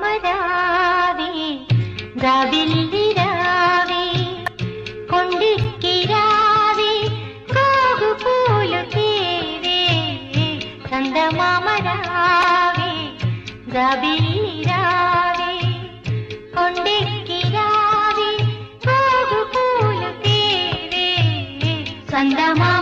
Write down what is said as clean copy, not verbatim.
చందమామరావే గాబిల్లిరావే కొండిక్కిరావే గోగు పూలు తేవే చందమామరావే గాబిల్లిరావే కొండిక్కిరావే గోగు పూలు తేవే చందమా